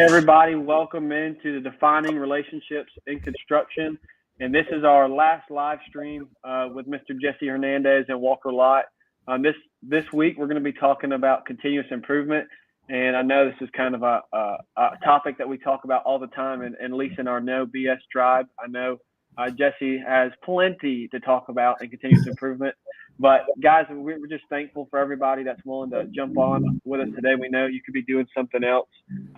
Hey, everybody, welcome into the Defining Relationships in Construction. And this is our last live stream with Mr. Jesse Hernandez and Walker Lott. This week, we're going to be talking about continuous improvement. And I know this is kind of a topic that we talk about all the time, and at least in our No BS tribe. I know Jesse has plenty to talk about in continuous improvement. But guys, we're just thankful for everybody that's willing to jump on with us today. We know you could be doing something else.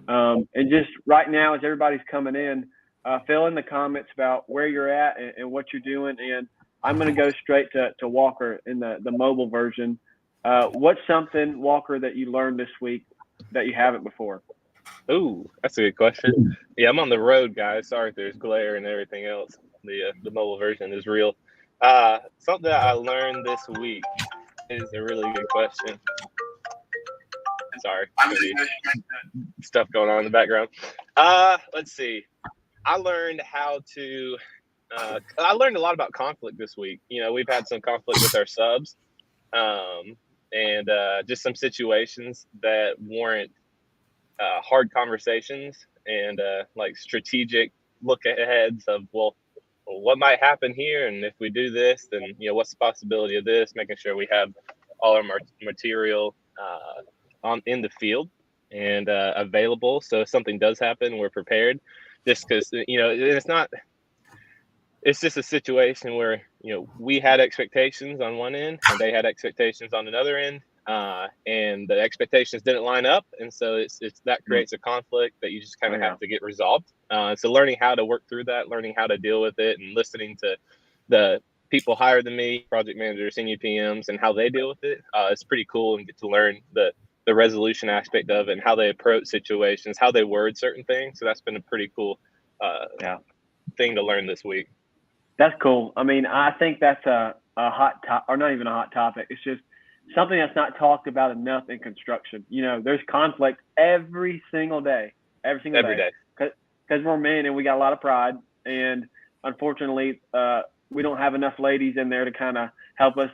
And just right now, as everybody's coming in, fill in the comments about where you're at and what you're doing. And I'm going to go straight to Walker in the mobile version. What's something, Walker, that you learned this week that you haven't before? Ooh, that's a good question. Yeah, I'm on the road, guys. Sorry if there's glare and everything else. The mobile version is real. Something that I learned this week is a really good question. Sorry, stuff going on in the background. Let's see. I learned how to. I learned a lot about conflict this week. You know, we've had some conflict with our subs, and just some situations that warrant hard conversations and like strategic look aheads of what might happen here, and if we do this, then what's the possibility of this? Making sure we have all our material in the field and available, so if something does happen, we're prepared. Just because it's just a situation where we had expectations on one end and they had expectations on another end, and the expectations didn't line up, and so it's that creates a conflict that you just kind of have to get resolved. So learning how to work through that, learning how to deal with it, and listening to the people higher than me, project managers, senior PMs, and how they deal with it, it's pretty cool, and get to learn the resolution aspect of it and how they approach situations, how they word certain things. So that's been a pretty cool thing to learn this week. That's cool. I mean, I think that's a hot topic, or not even a hot topic. It's just something that's not talked about enough in construction. There's conflict every single day. Every day. Because we're men and we got a lot of pride. And unfortunately, we don't have enough ladies in there to kind of help us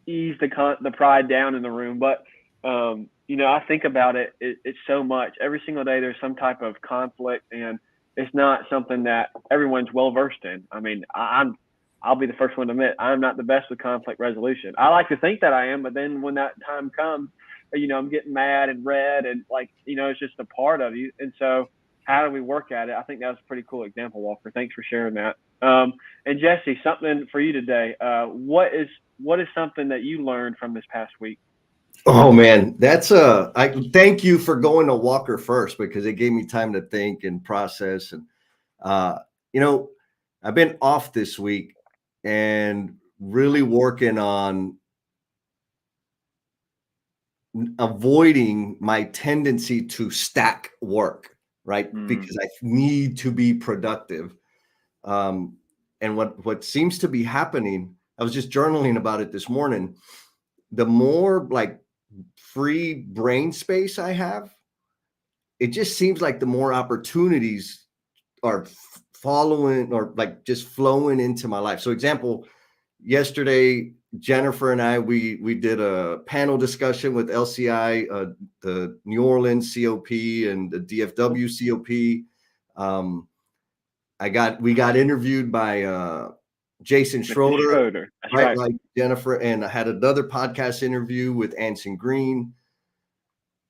ease the pride down in the room. But, I think about it, it's so much. Every single day there's some type of conflict, and it's not something that everyone's well versed in. I mean, I'll be the first one to admit I'm not the best with conflict resolution. I like to think that I am, but then when that time comes, I'm getting mad and red, and it's just a part of you. And so how do we work at it? I think that was a pretty cool example, Walker. Thanks for sharing that. And Jesse, something for you today. What is something that you learned from this past week? Oh man, I thank you for going to Walker first, because it gave me time to think and process. And I've been off this week and really working on avoiding my tendency to stack work, right? Because I need to be productive. And what seems to be happening, I was just journaling about it this morning. The more free brain space I have, it just seems like the more opportunities are following or just flowing into my life. So example, yesterday, Jennifer and I, we did a panel discussion with LCI, the New Orleans COP and the DFW COP. We got interviewed by Jason Schroeder, right? Like Jennifer, and I had another podcast interview with Anson Green,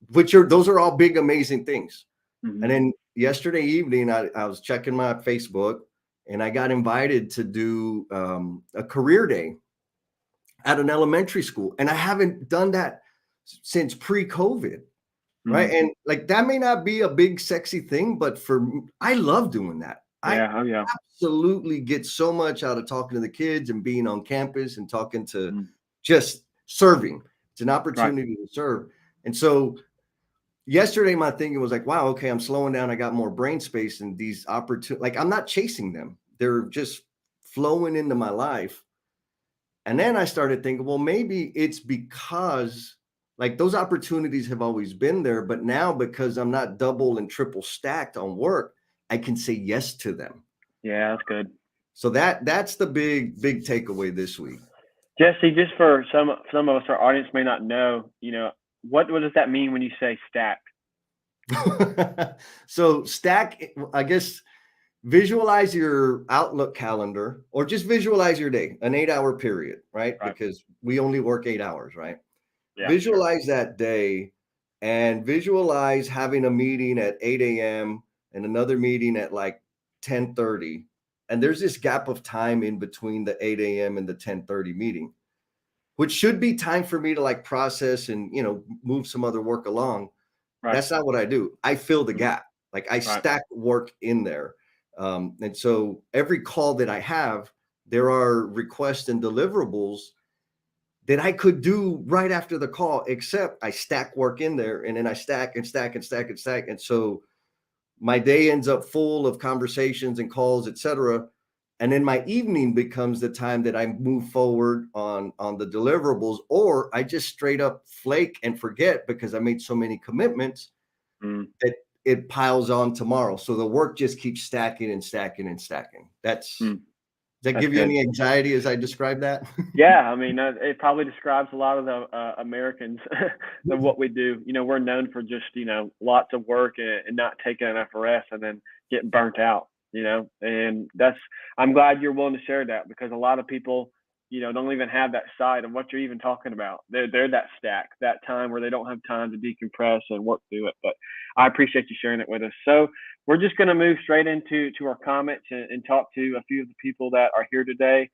those are all big, amazing things. And then yesterday evening, I was checking my Facebook, and I got invited to do a career day at an elementary school, and I haven't done that since pre-COVID, right? And that may not be a big, sexy thing, but for me, I love doing that. I absolutely get so much out of talking to the kids and being on campus and talking to just serving. It's an opportunity to serve. And so yesterday, my thinking was wow, okay, I'm slowing down. I got more brain space, and these opportunities, I'm not chasing them. They're just flowing into my life. And then I started thinking, well, maybe it's because those opportunities have always been there, but now because I'm not double and triple stacked on work, I can say yes to them. Yeah, that's good. So that's the big takeaway this week. Jesse, just for some of us, our audience may not know, what does that mean when you say stacked? So stack, I guess, visualize your Outlook calendar, or just visualize your day, an 8-hour period, right? Because we only work 8 hours, right? Yeah, Visualize that day, and visualize having a meeting at 8 a.m. and another meeting at like 10:30. And there's this gap of time in between the 8 a.m. and the 10:30 meeting, which should be time for me to like process and, move some other work along. Right. That's not what I do. I fill the Mhm. gap. Like I Right. stack work in there. And so every call that I have, there are requests and deliverables that I could do right after the call, except I stack work in there, and then I stack and stack and stack and stack. And so my day ends up full of conversations and calls, etc. And then my evening becomes the time that I move forward on the deliverables, or I just straight up flake and forget because I made so many commitments that it piles on tomorrow. So the work just keeps stacking and stacking and stacking. Does that give you good. any anxiety as I describe that? Yeah, I mean, it probably describes a lot of the Americans of what we do. We're known for just, lots of work and not taking enough rest, and then getting burnt out, and I'm glad you're willing to share that, because a lot of people, don't even have that side of what you're even talking about. They're that stack, that time where they don't have time to decompress and work through it. But I appreciate you sharing it with us. So we're just going to move straight into our comments and talk to a few of the people that are here today.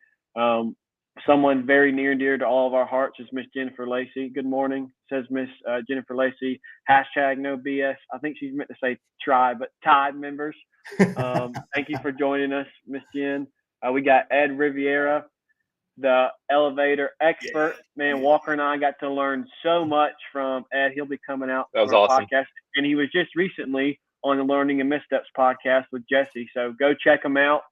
Someone very near and dear to all of our hearts is Miss Jennifer Lacey. Good morning, says Miss Jennifer Lacey. Hashtag no BS. I think she's meant to say tribe, but Tide members. Thank you for joining us, Miss Jen. We got Ed Riviera, the elevator expert. Man, Walker and I got to learn so much from Ed. He'll be coming out That was on our awesome. podcast, and he was just recently on the Learning and Missteps podcast with Jesse. So go check him out.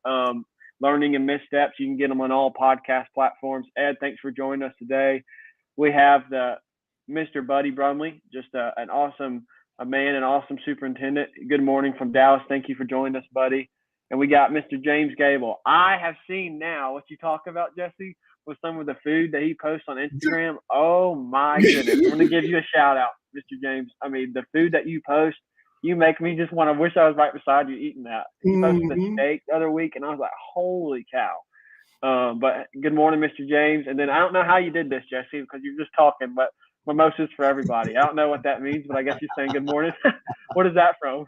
Learning and Missteps. You can get them on all podcast platforms. Ed, thanks for joining us today. We have the Mr. Buddy Brumley, just an awesome man, an awesome superintendent. Good morning from Dallas. Thank you for joining us, buddy. And we got Mr. James Gable. I have seen now what you talk about, Jesse, with some of the food that he posts on Instagram. Oh, my goodness. I'm going to give you a shout out, Mr. James. I mean, the food that you post, you make me just want to wish I was right beside you eating that. You posted a steak the other week, and I was like, holy cow. But good morning, Mr. James. And then I don't know how you did this, Jesse, because you're just talking, but mimosas for everybody. I don't know what that means, but I guess you're saying good morning. What is that from?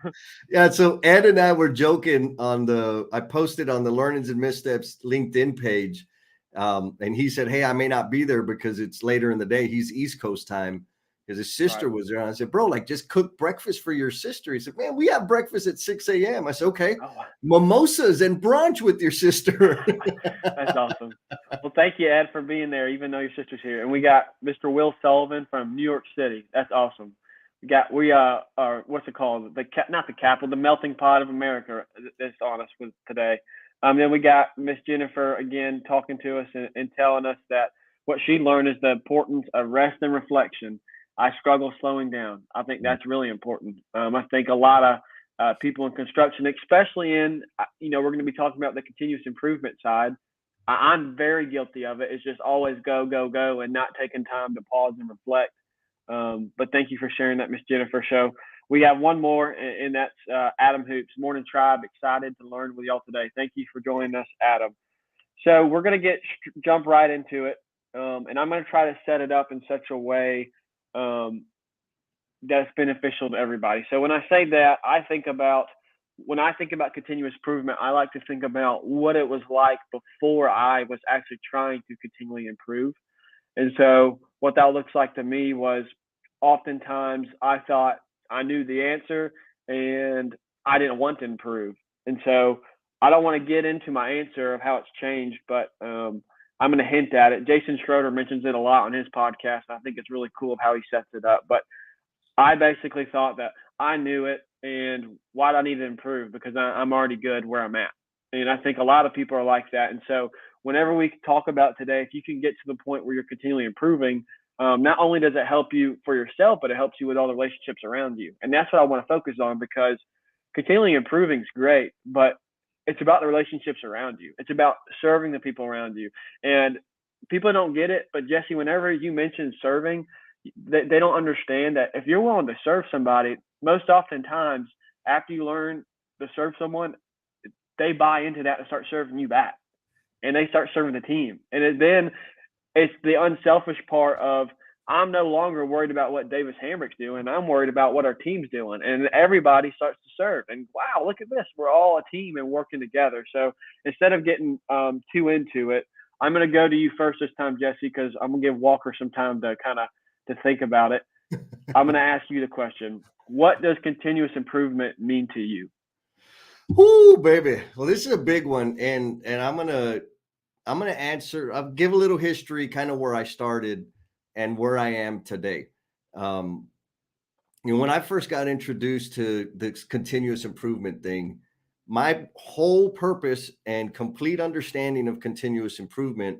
Yeah, so Ed and I were joking I posted on the Learnings N Missteps LinkedIn page. And he said, hey, I may not be there because it's later in the day. He's East Coast time because his sister was there. And I said, bro, like just cook breakfast for your sister. He said, man, we have breakfast at 6 a.m. I said, okay, mimosas and brunch with your sister. That's awesome. Well, thank you, Ed, for being there, even though your sister's here. And we got Mr. Will Sullivan from New York City. That's awesome. We are what's it called? Not the capital, the melting pot of America that's on us with today. Then we got Miss Jennifer again talking to us and telling us that what she learned is the importance of rest and reflection. I struggle slowing down. I think that's really important. I think a lot of people in construction, especially in, we're going to be talking about the continuous improvement side. I'm very guilty of it. It's just always go, go, go, and not taking time to pause and reflect. But thank you for sharing that, Miss Jennifer. So we have one more, and that's Adam Hoops. Morning, Tribe. Excited to learn with y'all today. Thank you for joining us, Adam. So we're going to jump right into it, and I'm going to try to set it up in such a way that's beneficial to everybody. So when I say that, when I think about continuous improvement, I like to think about what it was like before I was actually trying to continually improve. And so what that looks like to me was oftentimes I thought I knew the answer and I didn't want to improve. And so I don't want to get into my answer of how it's changed, but I'm going to hint at it. Jason Schroeder mentions it a lot on his podcast. I think it's really cool of how he sets it up. But I basically thought that I knew it, and why do I need to improve? Because I'm already good where I'm at. And I think a lot of people are like that. And so whenever we talk about today, if you can get to the point where you're continually improving, not only does it help you for yourself, but it helps you with all the relationships around you. And that's what I want to focus on, because continually improving is great, but it's about the relationships around you. It's about serving the people around you. And people don't get it, but Jesse, whenever you mention serving, they don't understand that if you're willing to serve somebody, most oftentimes after you learn to serve someone, they buy into that and start serving you back, and they start serving the team. And then it's the unselfish part of, I'm no longer worried about what Davis Hamrick's doing. I'm worried about what our team's doing. And everybody starts to serve. And wow, look at this. We're all a team and working together. So instead of getting too into it, I'm going to go to you first this time, Jesse, because I'm going to give Walker some time to to think about it. I'm going to ask you the question. What does continuous improvement mean to you? Ooh, baby. Well, this is a big one. And I'm going to answer, I'll give a little history, kind of where I started and where I am today. When I first got introduced to this continuous improvement thing, my whole purpose and complete understanding of continuous improvement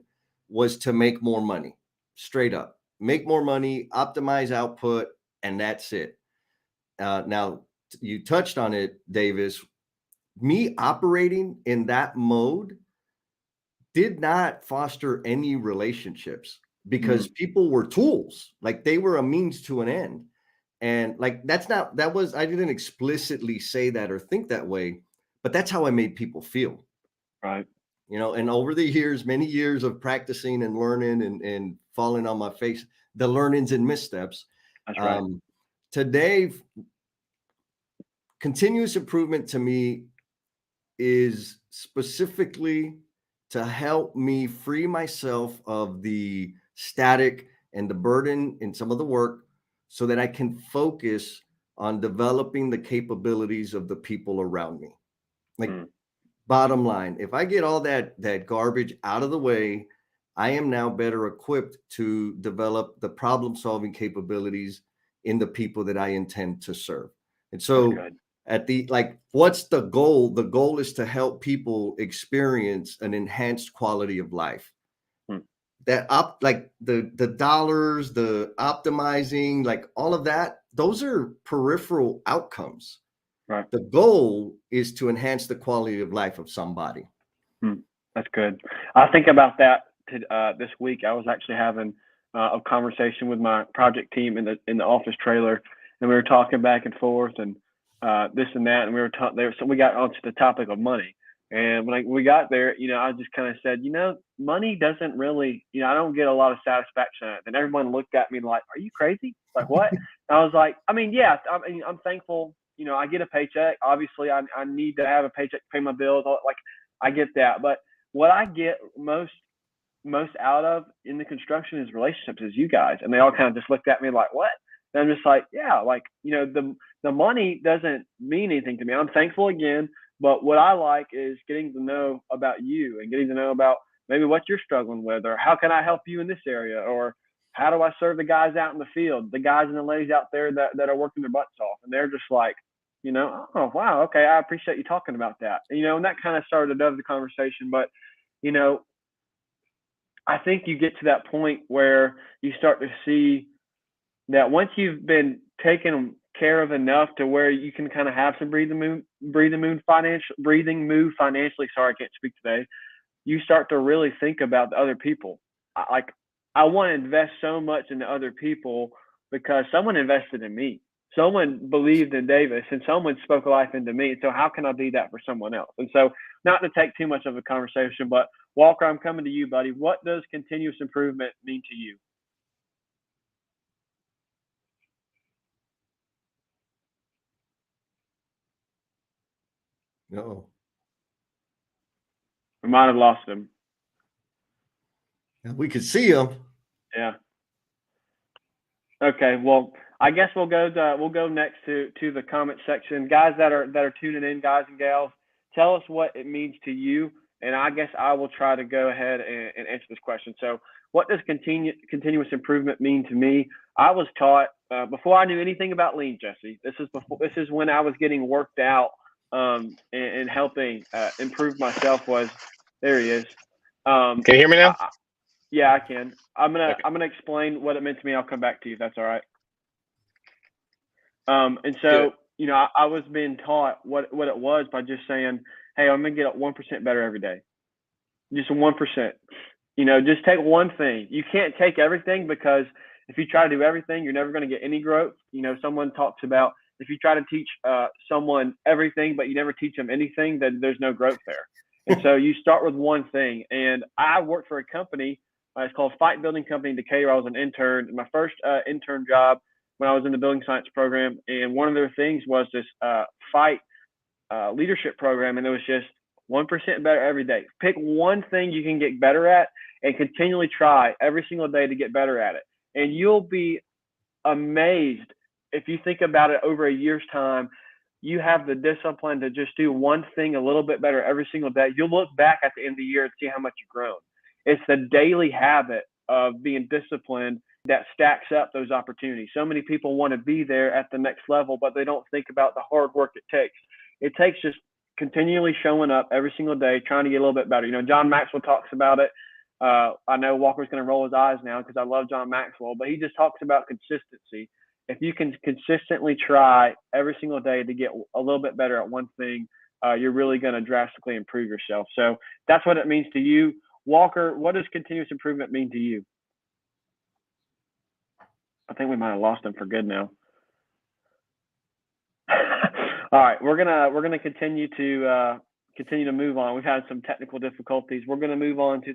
was to make more money, straight up, make more money, optimize output, and that's it. Now, you touched on it, Davis. Me operating in that mode did not foster any relationships, because people were tools. Like, they were a means to an end. And like, I didn't explicitly say that or think that way, but that's how I made people feel. Right. And over the years, many years of practicing and learning and falling on my face, the learnings and missteps. That's right. Today, continuous improvement to me is specifically to help me free myself of the static and the burden in some of the work, so that I can focus on developing the capabilities of the people around me. Like, bottom line, if I get all that garbage out of the way, I am now better equipped to develop the problem-solving capabilities in the people that I intend to serve. And so what's the goal? The goal is to help people experience an enhanced quality of life. Like the dollars, the optimizing, like all of that, those are peripheral outcomes. Right. The goal is to enhance the quality of life of somebody. That's good. I think about that this week. I was actually having a conversation with my project team in the office trailer, and we were talking back and forth and this and that, and we were talking there. So we got onto the topic of money. And when we got there, I just kind of said, money doesn't really, I don't get a lot of satisfaction at it. And everyone looked at me like, are you crazy? Like, what? And I was like, yeah, I'm thankful. I get a paycheck. Obviously, I need to have a paycheck to pay my bills. Like, I get that. But what I get most out of in the construction is relationships, is you guys. And they all kind of just looked at me like, what? And I'm just like, yeah, like, the money doesn't mean anything to me. I'm thankful again. But what I like is getting to know about you and getting to know about maybe what you're struggling with, or how can I help you in this area, or how do I serve the guys out in the field, the guys and the ladies out there that are working their butts off. And they're just like, oh, wow, okay, I appreciate you talking about that. And that kind of started the conversation. But, I think you get to that point where you start to see that once you've been taken care of enough to where you can kind of have some breathing move financially. Sorry, I can't speak today. You start to really think about the other people. I want to invest so much in the other people because someone invested in me. Someone believed in Davis, and someone spoke life into me. So how can I be that for someone else? And so, not to take too much of a conversation, but Walker, I'm coming to you, buddy. What does continuous improvement mean to you? No. We might have lost him. We could see him. Yeah. Okay. Well, I guess we'll go next to the comment section. Guys that are tuning in, guys and gals, tell us what it means to you, and I guess I will try to go ahead and answer this question. So, what does continuous improvement mean to me? I was taught before I knew anything about lean, Jesse. This is when I was getting worked out and helping improve myself. There he is. Can you hear me now? Yeah, I can. I'm gonna explain what it meant to me. I'll come back to you if that's all right. And so, I was being taught what it was by just saying, hey, I'm gonna get 1% better every day. Just 1%. Just take one thing. You can't take everything, because if you try to do everything, you're never going to get any growth. Someone talks about if you try to teach someone everything, but you never teach them anything, then there's no growth there. And so you start with one thing. And I worked for a company. It's called Fight Building Company in Decatur. I was an intern. My first intern job when I was in the building science program. And one of their things was this fight leadership program. And it was just 1% better every day. Pick one thing you can get better at and continually try every single day to get better at it. And you'll be amazed if you think about it over a year's time. You have the discipline to just do one thing a little bit better every single day. You'll look back at the end of the year and see how much you've grown. It's the daily habit of being disciplined that stacks up those opportunities. So many people want to be there at the next level, but they don't think about the hard work it takes. It takes just continually showing up every single day, trying to get a little bit better. You know, John Maxwell talks about it. I know Walker's going to roll his eyes now because I love John Maxwell, but he just talks about consistency. If you can consistently try every single day to get a little bit better at one thing, you're really going to drastically improve yourself. So that's what it means to you. Walker, what does continuous improvement mean to you? I think we might have lost him for good now. All right, we're gonna continue to move on. We've had some technical difficulties. We're gonna move on to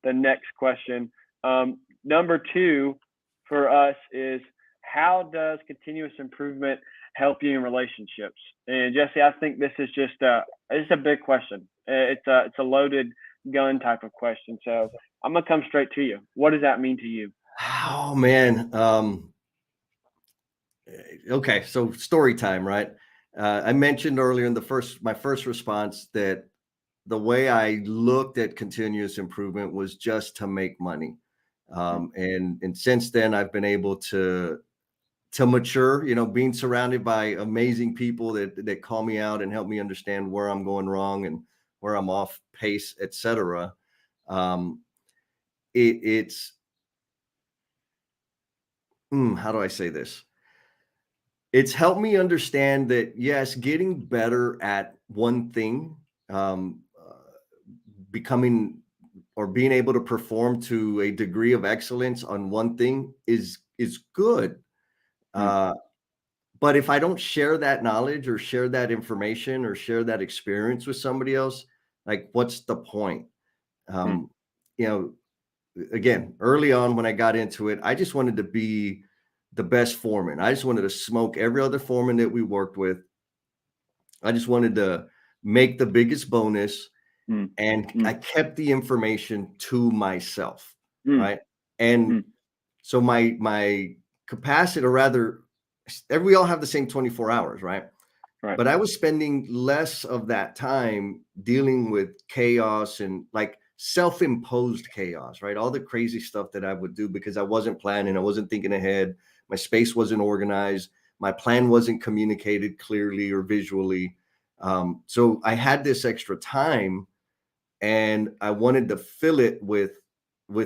the next question. Number 2 for us is, how does continuous improvement help you in relationships? And Jesse, I think this is just it's a big question. It's a loaded gun type of question. So I'm gonna come straight to you. What does that mean to you? Oh man. Okay, so story time, right? I mentioned earlier in my first response that the way I looked at continuous improvement was just to make money. And since then I've been able to mature, you know, being surrounded by amazing people that call me out and help me understand where I'm going wrong and where I'm off pace, etc. It's how do I say this? It's helped me understand that, yes, getting better at one thing, becoming or being able to perform to a degree of excellence on one thing is good. But if I don't share that knowledge or share that information or share that experience with somebody else, like, what's the point? You know, again, early on when I got into it, I just wanted to be the best foreman. I just wanted to smoke every other foreman that we worked with. I just wanted to make the biggest bonus. And I kept the information to myself. Right. And so my capacity, or rather, we all have the same 24 hours, right? But I was spending less of that time dealing with chaos and like self-imposed chaos, right? All the crazy stuff that I would do because I wasn't planning, I wasn't thinking ahead, my space wasn't organized, my plan wasn't communicated clearly or visually. So I had this extra time and I wanted to fill it with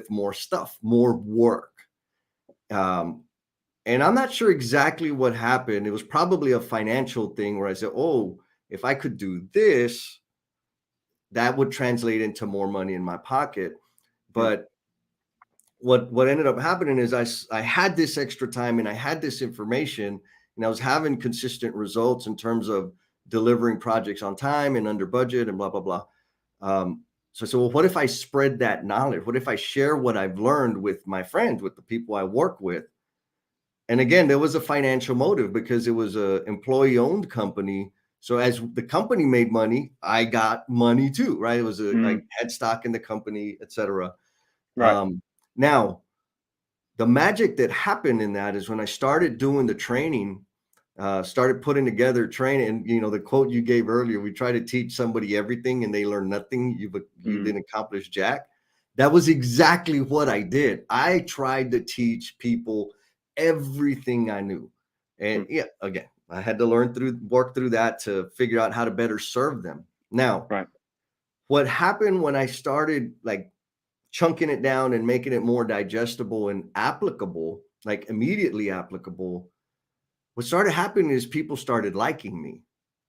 more stuff, more work. And I'm not sure exactly what happened. It was probably a financial thing where I said, oh, if I could do this, that would translate into more money in my pocket. But what ended up happening is I had this extra time and I had this information and I was having consistent results in terms of delivering projects on time and under budget and blah, blah, blah. So I said, well, what if I spread that knowledge? What if I share what I've learned with my friends, with the people I work with? And again, there was a financial motive because it was an employee-owned company. So as the company made money, I got money too, right? It was like head stock in the company, et cetera. Right. Now, the magic that happened in that is when I started doing the training, started putting together training, and you know, the quote you gave earlier, we try to teach somebody everything and they learn nothing. You didn't accomplish jack. That was exactly what I did. I tried to teach people everything I knew. And yeah, again, I had to work through that to figure out how to better serve them. Now, what happened when I started like chunking it down and making it more digestible and applicable, like immediately applicable, what started happening is people started liking me,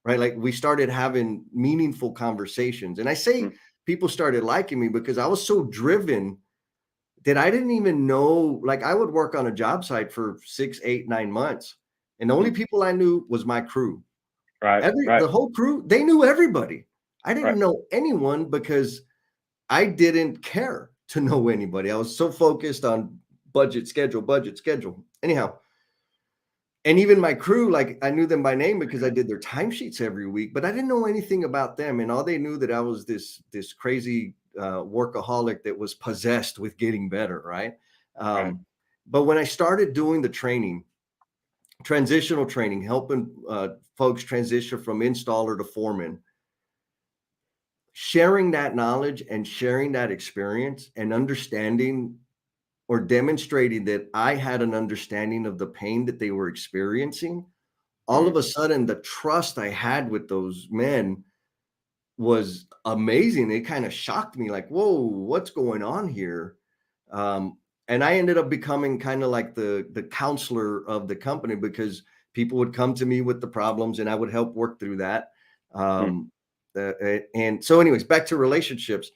right? Like we started having meaningful conversations. And I say people started liking me because I was so driven that I didn't even know, like I would work on a job site for 6, 8, 9 months. And the only people I knew was my crew. Right. The whole crew, they knew everybody. I didn't Right. know anyone because I didn't care to know anybody. I was so focused on budget, schedule. Anyhow, and even my crew, like I knew them by name because I did their timesheets every week, but I didn't know anything about them. And all they knew that I was this crazy workaholic that was possessed with getting better, right? Right. But when I started doing the training, transitional training, helping folks transition from installer to foreman, sharing that knowledge and sharing that experience and understanding or demonstrating that I had an understanding of the pain that they were experiencing, all of a sudden the trust I had with those men was amazing. It kind of shocked me, like, whoa, what's going on here? And I ended up becoming kind of like the counselor of the company, because people would come to me with the problems and I would help work through that. And so anyways, back to relationships.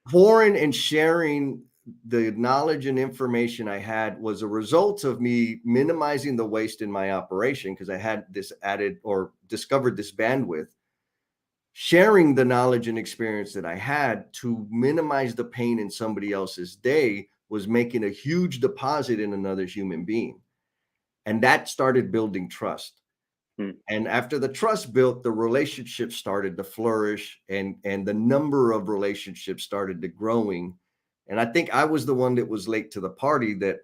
Pouring and sharing the knowledge and information I had was a result of me minimizing the waste in my operation, because I had this added or discovered this bandwidth. Sharing the knowledge and experience that I had to minimize the pain in somebody else's day was making a huge deposit in another human being. And that started building trust. And after the trust built, the relationship started to flourish, and the number of relationships started to growing. And I think I was the one that was late to the party, that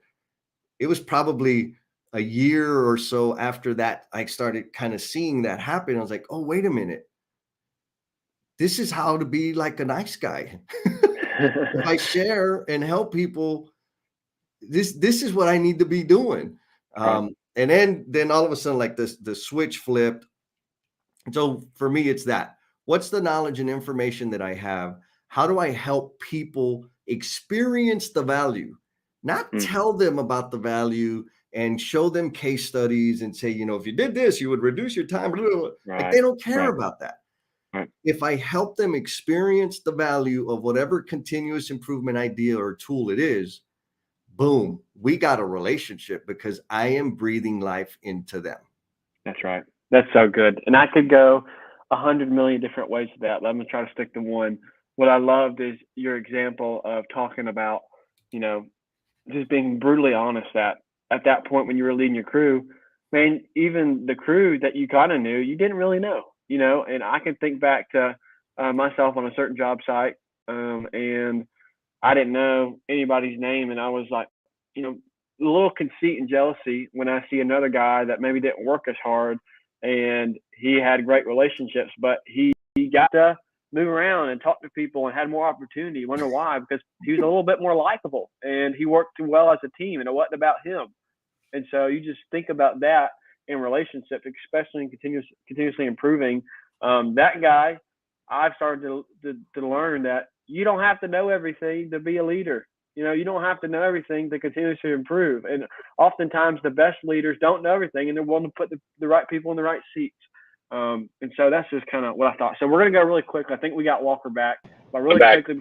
it was probably a year or so after that, I started kind of seeing that happen. I was like, oh, wait a minute. This is how to be like a nice guy. If I share and help people, this is what I need to be doing. And then all of a sudden, like the switch flipped. So for me, it's that. What's the knowledge and information that I have? How do I help people experience the value? Not tell them about the value and show them case studies and say, if you did this, you would reduce your time. Like, they don't care about that. If I help them experience the value of whatever continuous improvement idea or tool it is, boom, we got a relationship, because I am breathing life into them. That's right. That's so good. And I could go 100 million different ways to that. Let me try to stick to one. What I loved is your example of talking about, just being brutally honest, that at that point when you were leading your crew, man, even the crew that you kind of knew, you didn't really know, and I can think back to myself on a certain job site, and I didn't know anybody's name. And I was like, a little conceit and jealousy when I see another guy that maybe didn't work as hard and he had great relationships, but he got to move around and talk to people and had more opportunity. Wonder why? Because he was a little bit more likable and he worked well as a team, and it wasn't about him. And so you just think about that in relationships, especially in continuously improving. That guy, I've started to learn that you don't have to know everything to be a leader. You don't have to know everything to continuously improve. And oftentimes the best leaders don't know everything, and they're willing to put the right people in the right seats. And so that's just kind of what I thought. So we're going to go really quick. I think we got Walker back, but really quickly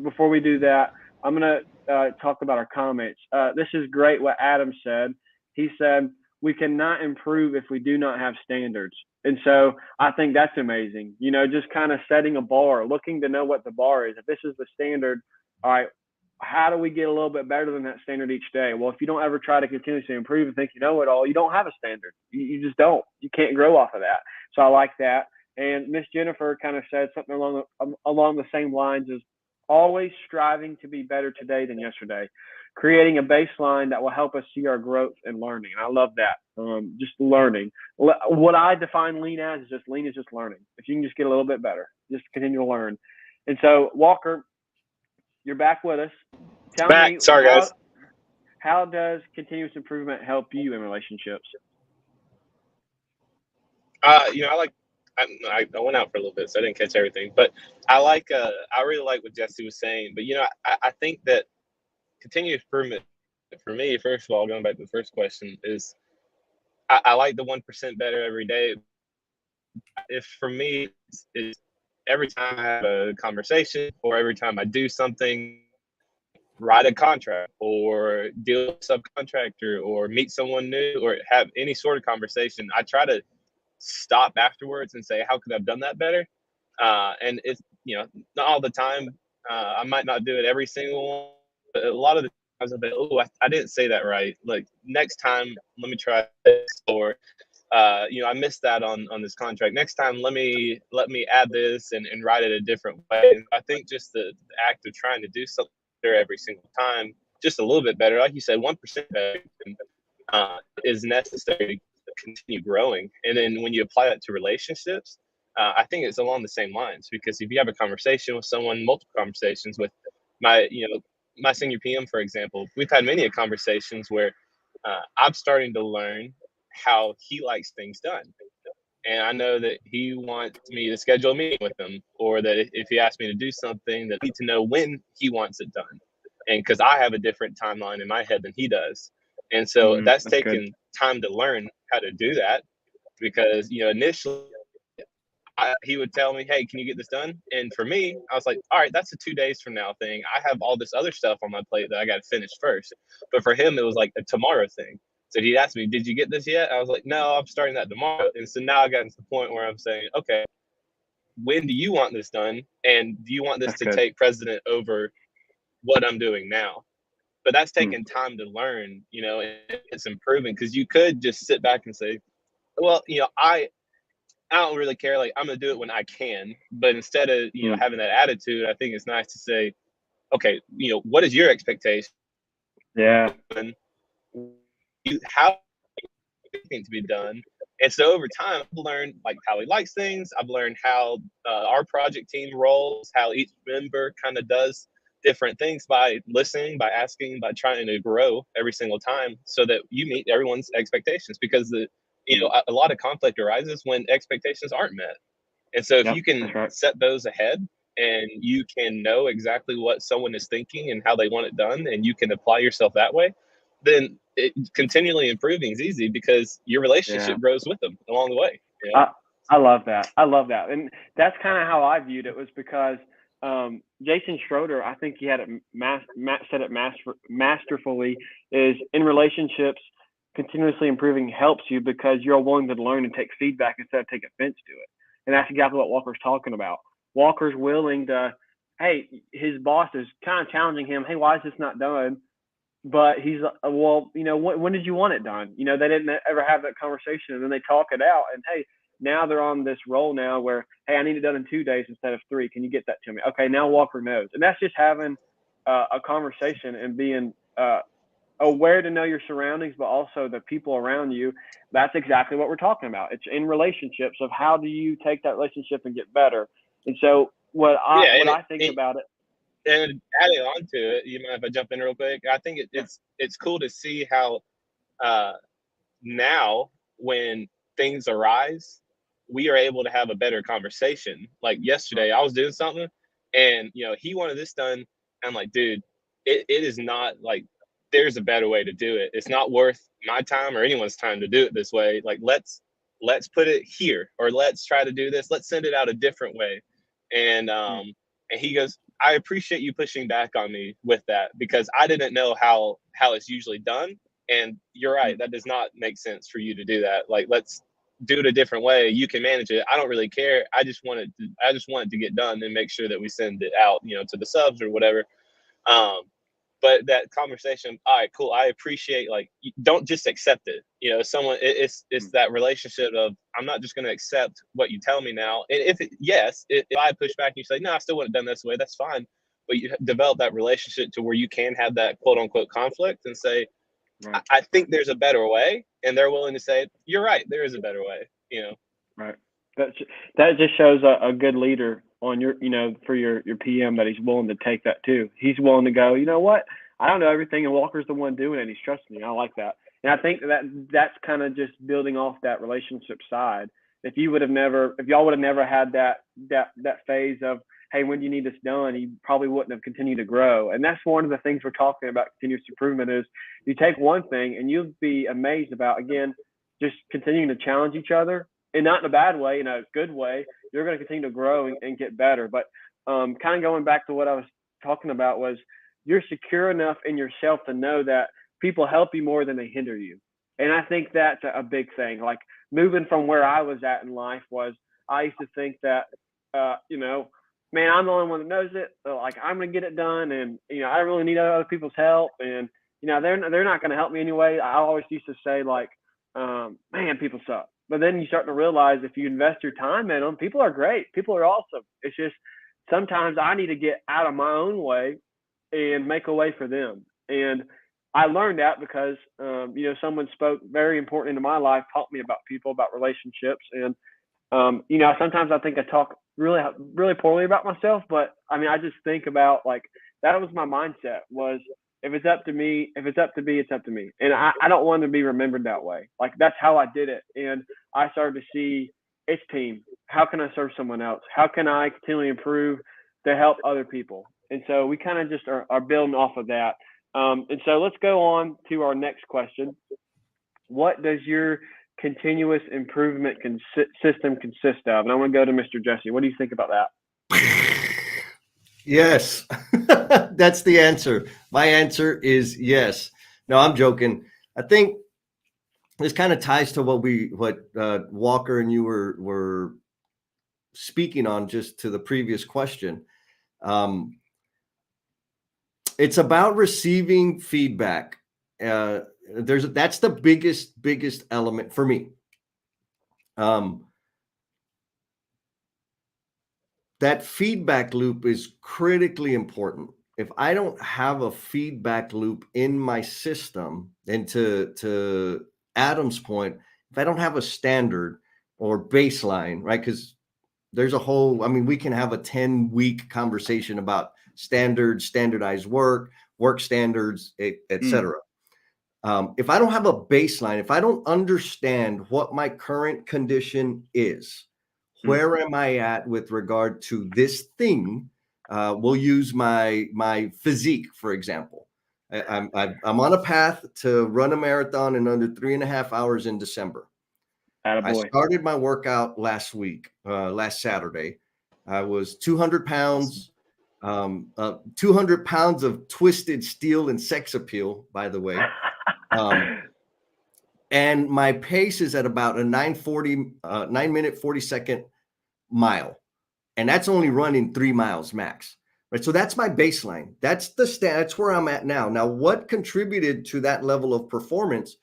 before we do that, I'm going to talk about our comments. This is great what Adam said. He said, we cannot improve if we do not have standards. And so I think that's amazing. Just kind of setting a bar, looking to know what the bar is. If this is the standard, all right, how do we get a little bit better than that standard each day? Well, if you don't ever try to continuously improve and think you know it all, you don't have a standard. You just don't. You can't grow off of that. So I like that. And Miss Jennifer kind of said something along the same lines as always striving to be better today than yesterday, creating a baseline that will help us see our growth and learning. And I love that. Just learning. What I define lean as is just learning. If you can just get a little bit better, just continue to learn. And so, Walker, you're back with us. Tell me, sorry, guys. How does continuous improvement help you in relationships? I went out for a little bit, so I didn't catch everything. But I really like what Jesse was saying. But I think that continuous improvement for me, first of all, going back to the first question, is I like the 1% better every day. If for me, it's every time I have a conversation or every time I do something, write a contract or deal with a subcontractor or meet someone new or have any sort of conversation, I try to stop afterwards and say, how could I have done that better? And it's, not all the time. I might not do it every single one, but a lot of the times I'll be, oh, I didn't say that right. Like next time, let me try this. Or, I missed that on this contract. Next time, let me add this and write it a different way. And I think just the act of trying to do something better every single time, just a little bit better, like you said, 1% better, is necessary to continue growing. And then when you apply that to relationships, I think it's along the same lines, because if you have a conversation with someone, multiple conversations with my senior PM, for example, we've had many conversations where I'm starting to learn how he likes things done. And I know that he wants me to schedule a meeting with him, or that if he asks me to do something, that I need to know when he wants it done. And because I have a different timeline in my head than he does. And so that's taken time to learn how to do that, because, initially he would tell me, hey, can you get this done? And for me, I was like, all right, that's a 2 days from now thing. I have all this other stuff on my plate that I got to finish first. But for him, it was like a tomorrow thing. So he'd ask me, did you get this yet? I was like, no, I'm starting that tomorrow. And so now I got to the point where I'm saying, okay, when do you want this done? And do you want this to take precedent over what I'm doing now? But that's taking time to learn, and it's improving, because you could just sit back and say, well, I don't really care. Like, I'm going to do it when I can. But instead of, having that attitude, I think it's nice to say, okay, what is your expectation? Yeah. How to be done. And so over time, I've learned like how he likes things. I've learned how our project team rolls, how each member kind of does different things by listening, by asking, by trying to grow every single time, so that you meet everyone's expectations. Because a lot of conflict arises when expectations aren't met. And so if you can set those ahead, and you can know exactly what someone is thinking and how they want it done, and you can apply yourself that way, then continually improving is easy, because your relationship grows with them along the way. I love that. And that's kind of how I viewed it, was because Jason Schroeder, I think he had it said it masterfully, is in relationships, continuously improving helps you because you're willing to learn and take feedback instead of take offense to it. And that's exactly what Walker's talking about. Walker's willing to, hey, his boss is kind of challenging him. Hey, why is this not done? But he's, well, when did you want it done? They didn't ever have that conversation, and then they talk it out. And hey, now they're on this role now where, hey, I need it done in 2 days instead of 3. Can you get that to me? Okay, now Walker knows. And that's just having a conversation and being aware to know your surroundings, but also the people around you. That's exactly what we're talking about. It's in relationships of how do you take that relationship and get better. And so what I think about it. And adding on to it, you mind if I jump in real quick? I think it's cool to see how now when things arise, we are able to have a better conversation. Like yesterday, I was doing something, and he wanted this done. And I'm like, dude, it is not like, there's a better way to do it. It's not worth my time or anyone's time to do it this way. Like, let's put it here, or let's try to do this. Let's send it out a different way. And he goes, I appreciate you pushing back on me with that, because I didn't know how it's usually done. And you're right, that does not make sense for you to do that. Like, let's do it a different way. You can manage it. I don't really care. I just want it to get done and make sure that we send it out, to the subs or whatever. But that conversation, all right, cool. I appreciate, like, don't just accept it. It's that relationship of, I'm not just going to accept what you tell me now. And if I push back and you say, no, I still want it done this way, that's fine. But you develop that relationship to where you can have that quote unquote conflict and say, I think there's a better way. And they're willing to say, you're right, there is a better way, Right. That just shows a good leader on your, for your PM, that he's willing to take that too. He's willing to go, you know what? I don't know everything, and Walker's the one doing it. He's trusting me. I like that. And I think that's kind of just building off that relationship side. If y'all would have never had that phase of, hey, when do you need this done? You probably wouldn't have continued to grow. And that's one of the things we're talking about continuous improvement is you take one thing and you'll be amazed about, again, just continuing to challenge each other, and not in a bad way, in a good way. You're going to continue to grow and get better. But kind of going back to what I was talking about was you're secure enough in yourself to know that people help you more than they hinder you. And I think that's a big thing. Like moving from where I was at in life was I used to think that, man, I'm the only one that knows it. So, like I'm gonna get it done, and I don't really need other people's help, and they're not gonna help me anyway. I always used to say like, man, people suck. But then you start to realize if you invest your time in them, people are great. People are awesome. It's just sometimes I need to get out of my own way and make a way for them. And I learned that because, someone spoke very important into my life, taught me about people, about relationships. And, sometimes I think I talk really, really poorly about myself, but I mean, I just think about like, that was my mindset was if it's up to me, it's up to me. And I don't want to be remembered that way. Like that's how I did it. And I started to see it's team. How can I serve someone else? How can I continually improve to help other people? And so we kind of just are building off of that. And so let's go on to our next question. What does your continuous improvement system consist of? And I want to go to Mr. Jesse. What do you think about that? Yes, that's the answer. My answer is yes. No, I'm joking. I think this kind of ties to what Walker and you were speaking on just to the previous question. It's about receiving feedback. That's the biggest element for me. That feedback loop is critically important. If I don't have a feedback loop in my system, and to Adam's point, if I don't have a standard or baseline, right? Because there's we can have a 10-week conversation about standards, standardized work standards, etc. If I don't have a baseline, if I don't understand what my current condition is, where am I at with regard to this thing? We'll use my physique, for example. I'm on a path to run a marathon in under 3.5 hours in December. Attaboy. I started my workout last Saturday. I was 200 pounds, 200 pounds of twisted steel and sex appeal, by the way. And my pace is at about a 9 minute 40-second mile, and that's only running 3 miles max, right? So that's my baseline. That's that's where I'm at now. Now, what contributed to that level of performance?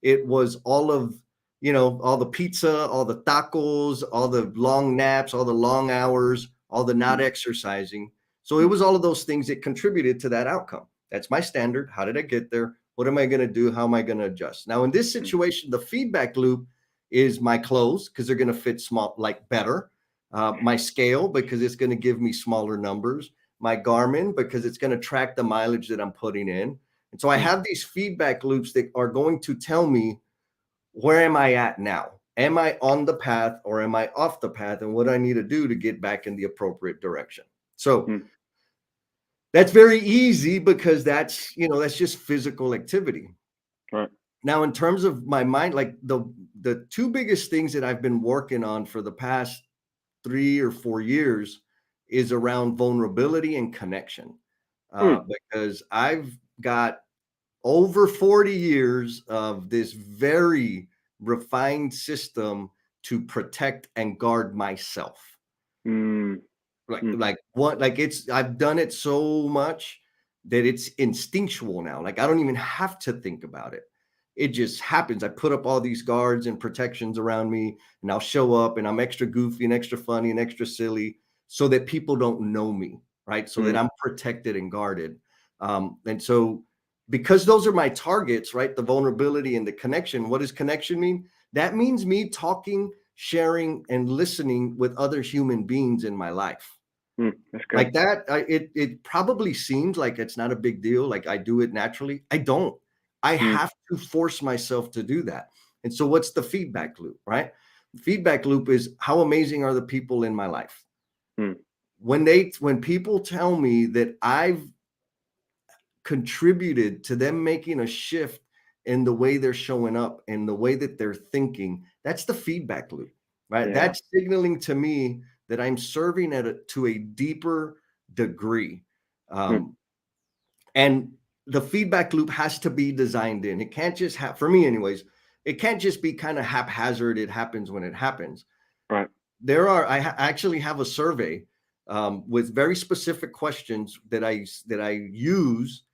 It was all the pizza, all the tacos, all the long naps, all the long hours, all the not exercising. So it was all of those things that contributed to that outcome. That's my standard. How did I get there? What am I going to do? How am I going to adjust? Now, in this situation, the feedback loop is my clothes, because they're going to fit better. My scale, because it's going to give me smaller numbers. My Garmin, because it's going to track the mileage that I'm putting in. And so I have these feedback loops that are going to tell me, where am I at now? Am I on the path or am I off the path? And what I need to do to get back in the appropriate direction. So that's very easy, because that's just physical activity. Right. Now, in terms of my mind, like the two biggest things that I've been working on for the past 3 or 4 years is around vulnerability and connection. Because I've got over 40 years of this very refined system to protect and guard myself. I've done it so much that it's instinctual now. Like I don't even have to think about it. It just happens. I put up all these guards and protections around me, and I'll show up and I'm extra goofy and extra funny and extra silly so that people don't know me, right? So that I'm protected and guarded. And so because those are my targets, right? The vulnerability and the connection. What does connection mean? That means me talking, sharing, and listening with other human beings in my life. That's good. Like that, it probably seems like it's not a big deal. Like I do it naturally. I don't. I have to force myself to do that. And so what's the feedback loop, right? The feedback loop is, how amazing are the people in my life? When people tell me that I've contributed to them making a shift in the way they're showing up and the way that they're thinking, that's the feedback loop, right? Yeah. That's signaling to me that I'm serving to a deeper degree. And the feedback loop has to be designed in. It can't just have, for me anyways, it can't just be kind of haphazard. It happens when it happens. Right. I actually have a survey with very specific questions that I use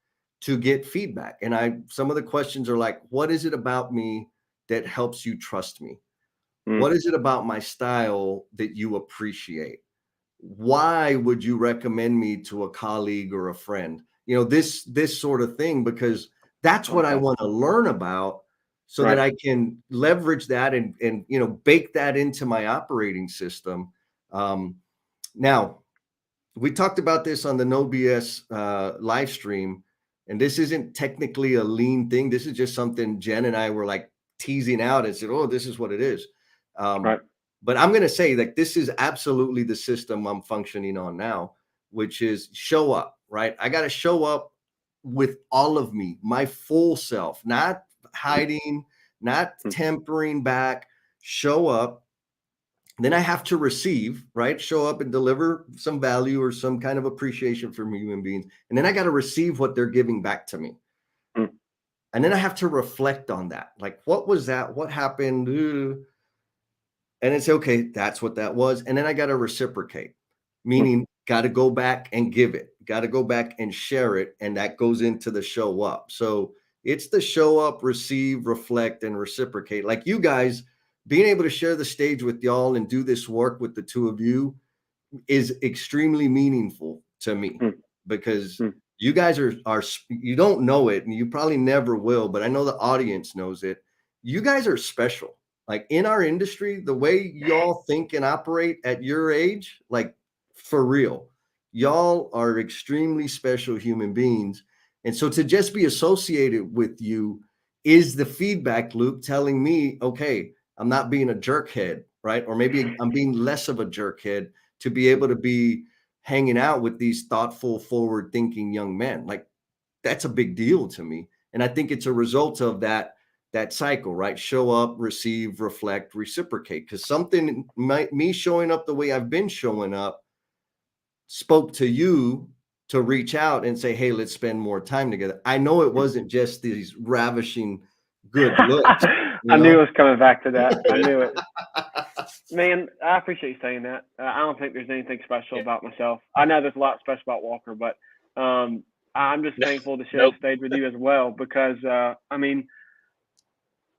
to get feedback. And some of the questions are like, what is it about me that helps you trust me? What is it about my style that you appreciate? Why would you recommend me to a colleague or a friend? This sort of thing, because that's what I want to learn about, so that I can leverage that and bake that into my operating system. Now, we talked about this on the No BS live stream, and this isn't technically a lean thing. This is just something Jen and I were like teasing out and said, "Oh, this is what it is." But I'm going to say that this is absolutely the system I'm functioning on now, which is show up, right? I got to show up with all of me, my full self, not hiding, not tempering back, show up. Then I have to receive, right? Show up and deliver some value or some kind of appreciation from human beings. And then I got to receive what they're giving back to me. And then I have to reflect on that. Like, what was that? What happened? And it's okay, that's what that was. And then I got to reciprocate, meaning got to go back and give it, got to go back and share it. And that goes into the show up. So it's the show up, receive, reflect, and reciprocate. Like you guys being able to share the stage with y'all and do this work with the two of you is extremely meaningful to me, because you guys are you don't know it, and you probably never will, but I know the audience knows it. You guys are special. Like in our industry, the way y'all think and operate at your age, like for real, y'all are extremely special human beings. And so to just be associated with you is the feedback loop telling me, okay, I'm not being a jerkhead, right? Or maybe I'm being less of a jerkhead to be able to be hanging out with these thoughtful, forward-thinking young men. Like that's a big deal to me. And I think it's a result of that cycle, right? Show up, receive, reflect, reciprocate. Because me showing up the way I've been showing up spoke to you to reach out and say, hey, let's spend more time together. I know it wasn't just these ravishing good looks. I knew it was coming back to that. I knew it. Man, I appreciate you saying that. I don't think there's anything special about myself. I know there's a lot special about Walker, but I'm just thankful to share the stage with you as well, because, I mean,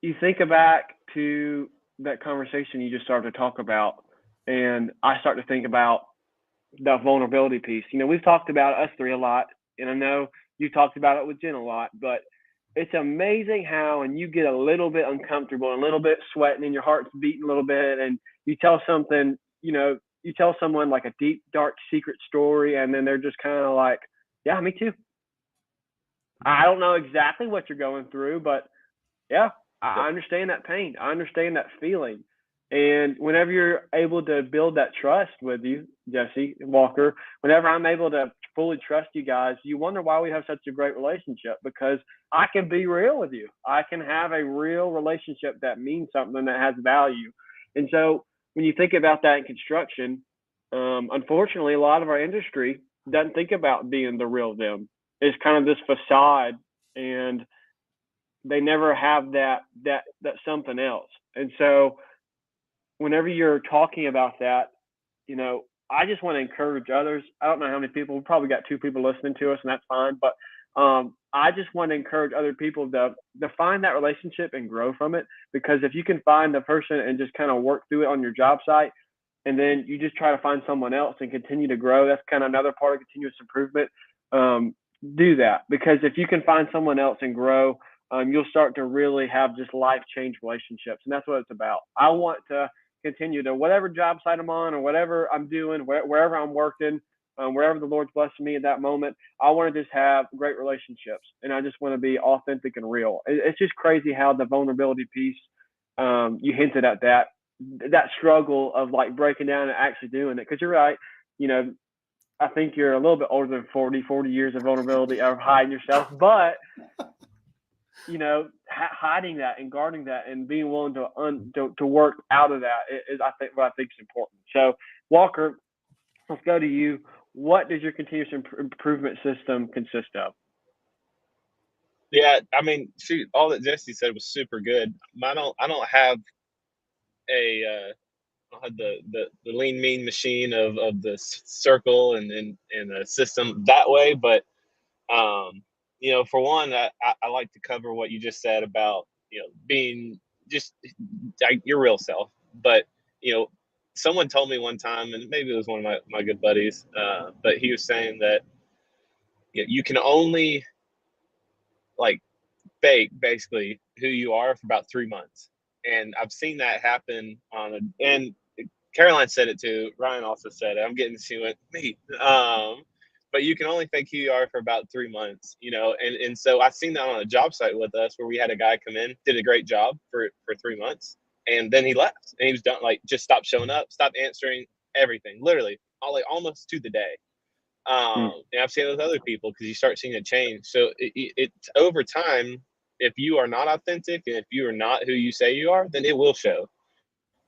you think back to that conversation you just started to talk about, and I start to think about the vulnerability piece. We've talked about us three a lot, and I know you talked about it with Jen a lot, but it's amazing how, and you get a little bit uncomfortable, and a little bit sweating, and your heart's beating a little bit, and you tell something, you tell someone like a deep, dark, secret story, and then they're just kind of like, yeah, me too. I don't know exactly what you're going through, but yeah, I understand that pain. I understand that feeling. And whenever you're able to build that trust with you, Jesse, Walker, whenever I'm able to fully trust you guys, you wonder why we have such a great relationship, because I can be real with you. I can have a real relationship that means something, that has value. And so when you think about that in construction, unfortunately, a lot of our industry doesn't think about being the real them. It's kind of this facade, and they never have that something else. And so whenever you're talking about that, I just want to encourage others. I don't know how many people, we probably got 2 people listening to us, and that's fine. But I just want to encourage other people to find that relationship and grow from it. Because if you can find the person and just kind of work through it on your job site, and then you just try to find someone else and continue to grow, that's kind of another part of continuous improvement. Do that, because if you can find someone else and grow, you'll start to really have just life change relationships. And that's what it's about. I want to continue to, whatever job site I'm on or whatever I'm doing, wherever I'm working, wherever the Lord's blessing me at that moment, I want to just have great relationships. And I just want to be authentic and real. It's just crazy how the vulnerability piece, you hinted at that struggle of like breaking down and actually doing it. Because you're right. I think you're a little bit older than 40 years of vulnerability of hiding yourself, but hiding that and guarding that and being willing to work out of that is, I think, what I think is important. So, Walker, let's go to you. What does your continuous improvement system consist of? Yeah, I mean, shoot, all that Jesse said was super good. I don't have a I don't have the lean mean machine of the circle and the system that way, but you know, for one, I like to cover what you just said about, you know, being just like your real self. But, you know, someone told me one time, and maybe it was one of my good buddies, but he was saying that, you know, you can only like fake basically who you are for about 3 months. And I've seen that happen and Caroline said it too. Ryan also said it. I'm getting to it. Me. But you can only fake who you are for about 3 months, you know. And so I've seen that on a job site with us where we had a guy come in, did a great job for 3 months, and then he left and he was done. Like just stopped showing up, stopped answering everything, literally, like almost to the day. And I've seen it with other people because you start seeing a change. So it's over time. If you are not authentic and if you are not who you say you are, then it will show.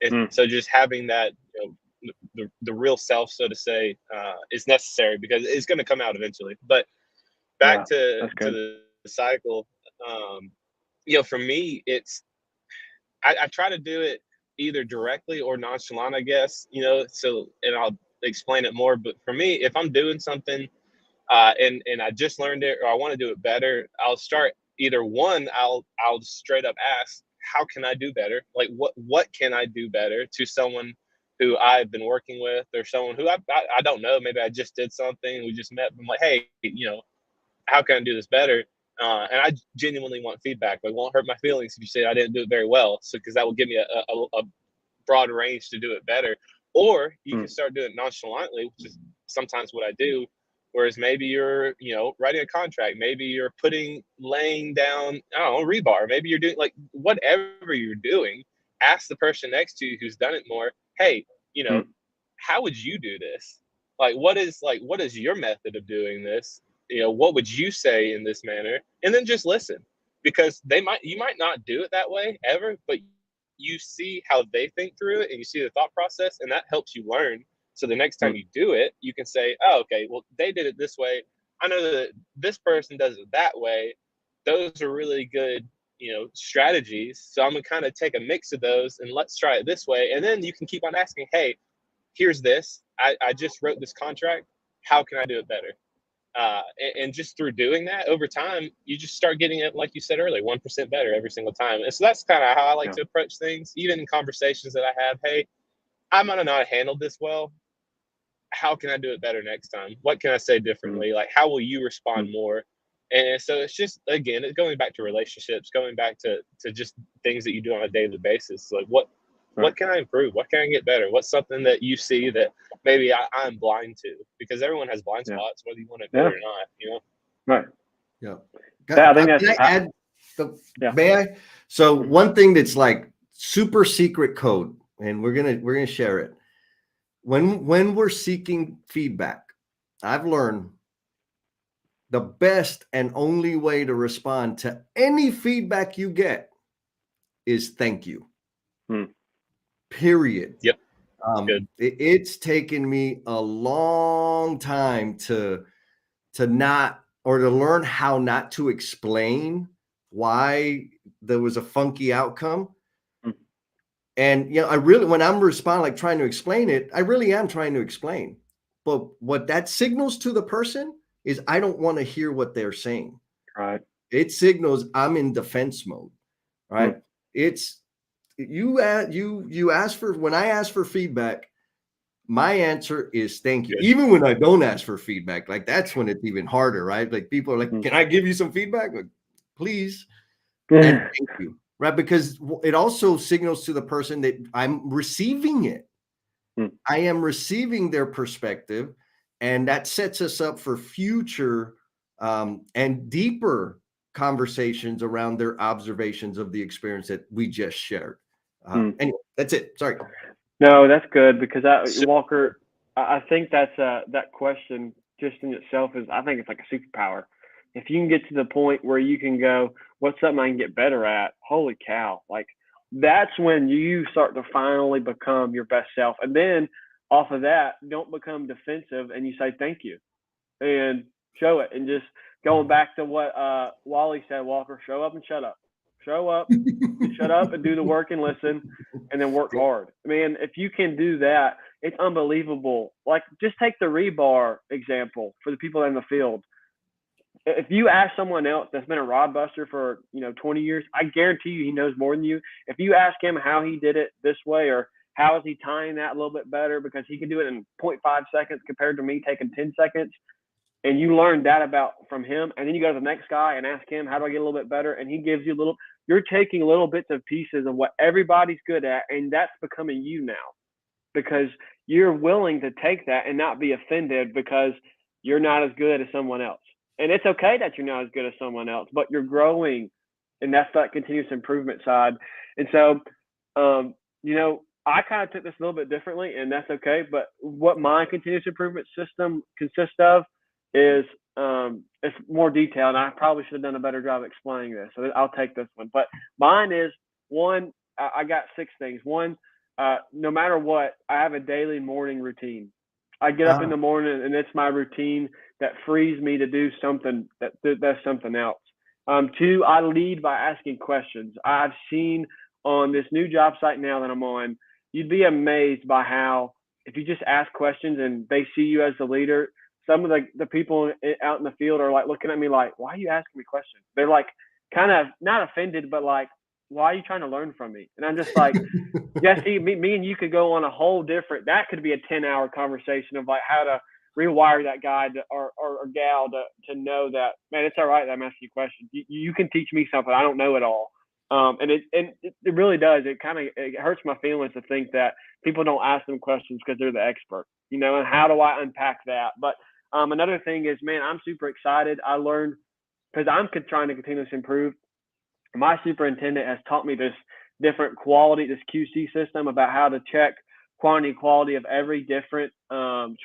And so just having that, you know, the real self, so to say, is necessary because it's going to come out eventually. But back to the cycle, you know, for me, it's I try to do it either directly or nonchalant, I guess, you know. So, and I'll explain it more. But for me, if I'm doing something and I just learned it or I want to do it better, I'll start either one, I'll straight up ask, how can I do better? Like what can I do better to someone who I've been working with or someone who I don't know, maybe I just did something, we just met, I'm like, hey, you know, how can I do this better? And I genuinely want feedback. Like, it won't hurt my feelings if you say I didn't do it very well. So, because that will give me a broad range to do it better. Or you can start doing it nonchalantly, which is sometimes what I do. Whereas maybe you're, you know, writing a contract, maybe you're laying down, I don't know, rebar. Maybe you're doing like whatever you're doing. Ask the person next to you who's done it more. Hey, you know, how would you do this? What is your method of doing this? You know, what would you say in this manner? And then just listen, because you might not do it that way ever, but you see how they think through it and you see the thought process, and that helps you learn. So the next time you do it, you can say, oh, okay, well, they did it this way. I know that this person does it that way. Those are really good, you know, strategies. So I'm gonna kind of take a mix of those and let's try it this way. And then you can keep on asking, hey, here's this. I just wrote this contract. How can I do it better? And just through doing that over time, you just start getting it, like you said earlier, 1% better every single time. And so that's kind of how I like to approach things, even in conversations that I have. Hey, I might have not handled this well. How can I do it better next time? What can I say differently? Like, how will you respond more? And so it's just, again, it's going back to relationships, going back to just things that you do on a daily basis. Like, what can I improve? What can I get better? What's something that you see that maybe I'm blind to? Because everyone has blind spots, whether you want to do it or not, you know? Right. Yeah. Yeah, I think that's. Can I add? May I? So one thing that's like super secret code, and we're gonna share it. When we're seeking feedback, I've learned the best and only way to respond to any feedback you get is thank you. Period. Yep. It's taken me a long time to not, or to learn how not to explain why there was a funky outcome. And, you know, I really, when I'm responding, like trying to explain it, I really am trying to explain. But what that signals to the person is I don't want to hear what they're saying. Right. It signals I'm in defense mode. Right. It's you ask for, when I ask for feedback, my answer is thank you. Even when I don't ask for feedback, like that's when it's even harder, right? Like people are like, can I give you some feedback? Like, please. And thank you. Right. Because it also signals to the person that I'm receiving it. I am receiving their perspective, and that sets us up for future and deeper conversations around their observations of the experience that we just shared. Anyway, that's it. Sorry. No, that's good, because Walker, I think that's that question just in itself is, I think it's like a superpower. If you can get to the point where you can go, what's something I can get better at? Holy cow. Like, that's when you start to finally become your best self. And then off of that, don't become defensive and you say thank you and show it, and just going back to what Wally said, Walker, show up and shut up. Show up, shut up and do the work and listen, and then work hard. I mean, if you can do that, it's unbelievable. Like, just take the rebar example for the people in the field. If you ask someone else that's been a rod buster for 20 years, I guarantee you he knows more than you. If you ask him how he did it this way, or how is he tying that a little bit better because he can do it in 0.5 seconds compared to me taking 10 seconds, and you learn that about from him, and then you go to the next guy and ask him, how do I get a little bit better? And he gives you you're taking little bits and pieces of what everybody's good at, and that's becoming you now, because you're willing to take that and not be offended because you're not as good as someone else. And it's okay that you're not as good as someone else, but you're growing, and that's that continuous improvement side. And so, I kind of took this a little bit differently, and that's okay. But what my continuous improvement system consists of is it's more detailed, and I probably should have done a better job explaining this. So I'll take this one. But mine is one. I got 6 things. One, no matter what, I have a daily morning routine. I get up in the morning, and it's my routine that frees me to do something that's something else. 2, I lead by asking questions. I've seen on this new job site now that I'm on, you'd be amazed by how if you just ask questions and they see you as the leader, some of the people out in the field are like looking at me like, why are you asking me questions? They're like kind of not offended, but like, why are you trying to learn from me? And I'm just like, Jesse, me and you could go on a whole different, that could be a 10-hour conversation of like how to rewire that guy or gal to know that, man, it's all right that I'm asking you questions. You can teach me something. I don't know it all. And it really does. It hurts my feelings to think that people don't ask them questions because they're the expert, and how do I unpack that? But another thing is, man, I'm super excited. I learned, because I'm trying to continuously improve. My superintendent has taught me this different quality, this QC system about how to check quantity and quality of every different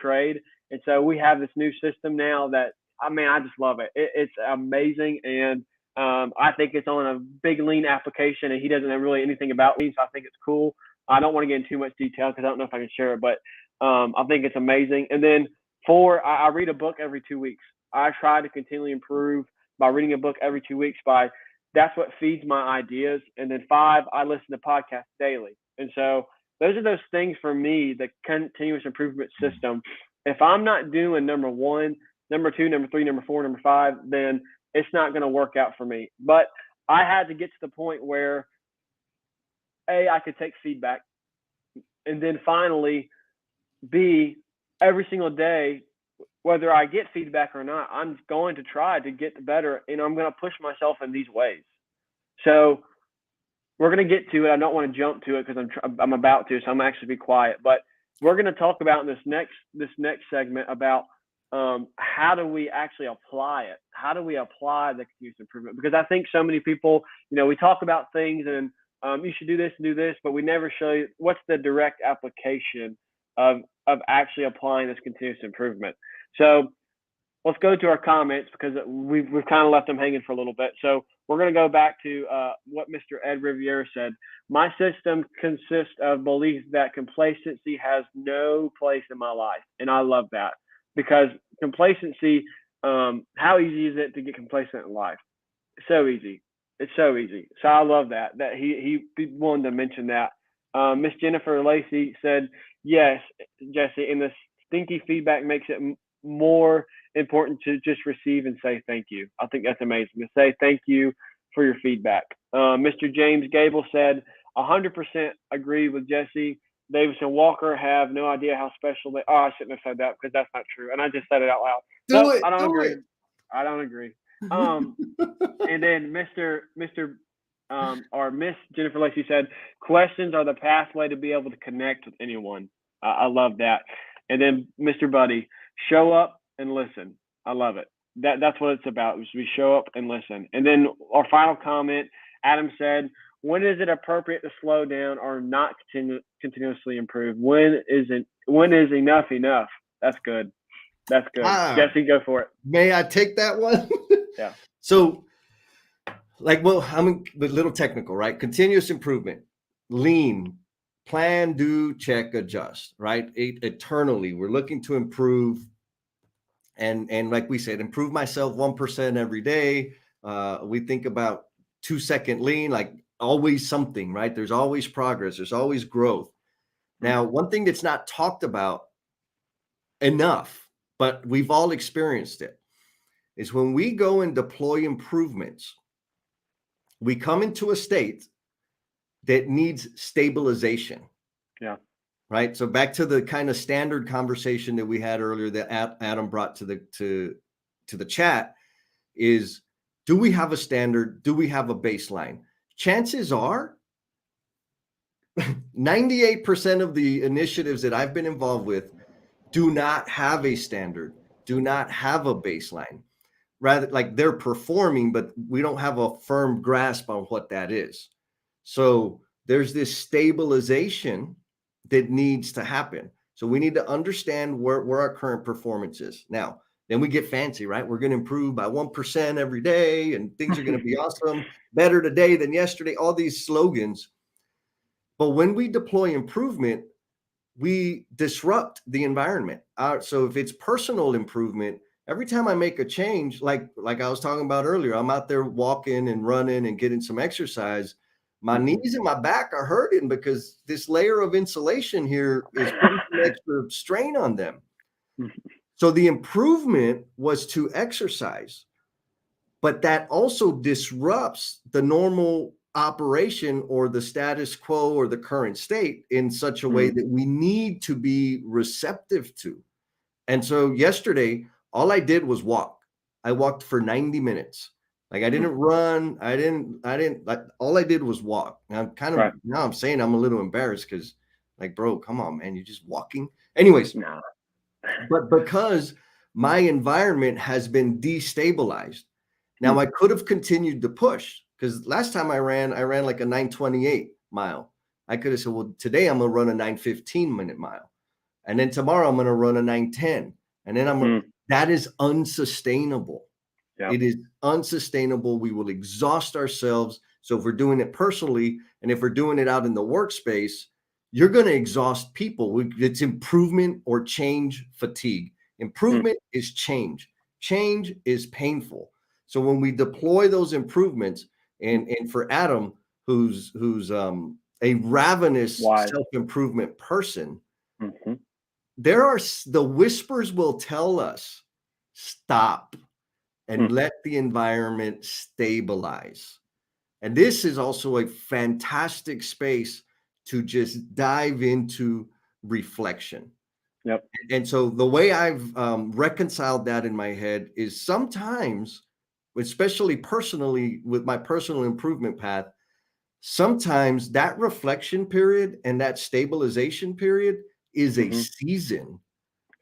trade. And so we have this new system now that, I just love it. It's amazing. And I think it's on a big lean application, and he doesn't know really anything about lean. So I think it's cool. I don't want to get into too much detail because I don't know if I can share it, but I think it's amazing. And then 4, I read a book every 2 weeks. I try to continually improve by reading a book every 2 weeks. That's what feeds my ideas. And then 5, I listen to podcasts daily. And so those are those things for me, the continuous improvement system. If I'm not doing number 1, number 2, number 3, number 4, number 5, then it's not going to work out for me. But I had to get to the point where A, I could take feedback. And then finally, B, every single day, whether I get feedback or not, I'm going to try to get better, and I'm going to push myself in these ways. So we're going to get to it. I don't want to jump to it because I'm about to, so I'm actually be quiet. But we're going to talk about in this next segment about how do we actually apply it? How do we apply the continuous improvement? Because I think so many people, we talk about things and you should do this and do this, but we never show you what's the direct application of actually applying this continuous improvement. So let's go to our comments because we've kind of left them hanging for a little bit. So we're going to go back to what Mr. Ed Riviera said. My system consists of belief that complacency has no place in my life. And I love that because complacency, how easy is it to get complacent in life? So easy. It's so easy. So I love that he wanted to mention that. Miss Jennifer Lacey said, yes, Jesse, and the stinky feedback makes it more important to just receive and say thank you. I think that's amazing to say thank you for your feedback. Mr. James Gable said 100% agree with Jesse. Davis and Walker have no idea how special they are. I shouldn't have said that because that's not true. And I just said it out loud. I don't agree. I don't agree. And then Mr. Or Miss Jennifer Lacey said, questions are the pathway to be able to connect with anyone. I love that. And then Mr. Buddy, show up and listen. I love it. That's what it's about. We show up and listen. And then our final comment, Adam said, when is it appropriate to slow down or not continuously improve? When is enough? That's good. That's good. Jesse, go for it. May I take that one? Yeah. So, I'm a little technical, right? Continuous improvement, lean, plan, do, check, adjust, right? Eternally, we're looking to improve And like we said, improve myself 1% every day. We think about 2-second lean, like always something, right? There's always progress. There's always growth. Now, one thing that's not talked about enough, but we've all experienced it, is when we go and deploy improvements, we come into a state that needs stabilization. Yeah. Right. So back to the kind of standard conversation that we had earlier that Adam brought to the chat is, do we have a standard? Do we have a baseline? Chances are 98% of the initiatives that I've been involved with do not have a standard, do not have a baseline. Rather, like they're performing, but we don't have a firm grasp on what that is. So there's this stabilization that needs to happen. So we need to understand where our current performance is. Now, then we get fancy, right? We're going to improve by 1% every day and things are going to be awesome, better today than yesterday, all these slogans. But when we deploy improvement, we disrupt the environment. So if it's personal improvement, every time I make a change, like I was talking about earlier, I'm out there walking and running and getting some exercise. My knees and my back are hurting because this layer of insulation here is putting some extra strain on them. So the improvement was to exercise, but that also disrupts the normal operation or the status quo or the current state in such a way that we need to be receptive to. And so yesterday, all I did was walk. I walked for 90 minutes. Like I didn't run. I didn't like, all I did was walk. And I'm kind of now I'm saying I'm a little embarrassed because like, bro, come on, man. You're just walking. Anyways, but because my environment has been destabilized. Now I could have continued to push because last time I ran like a 9:28 mile. I could have said, well, today I'm going to run a 9:15 mile. And then tomorrow I'm going to run a 9:10. And then that is unsustainable. It is unsustainable. We will exhaust ourselves. So if we're doing it personally, and if we're doing it out in the workspace, you're going to exhaust people. It's improvement or change fatigue. Improvement is change. Change is painful. So when we deploy those improvements, and for Adam, who's a ravenous self-improvement person, the whispers will tell us, stop and let the environment stabilize. And this is also a fantastic space to just dive into reflection. Yep. And so the way I've reconciled that in my head is sometimes, especially personally with my personal improvement path, sometimes that reflection period and that stabilization period is a season.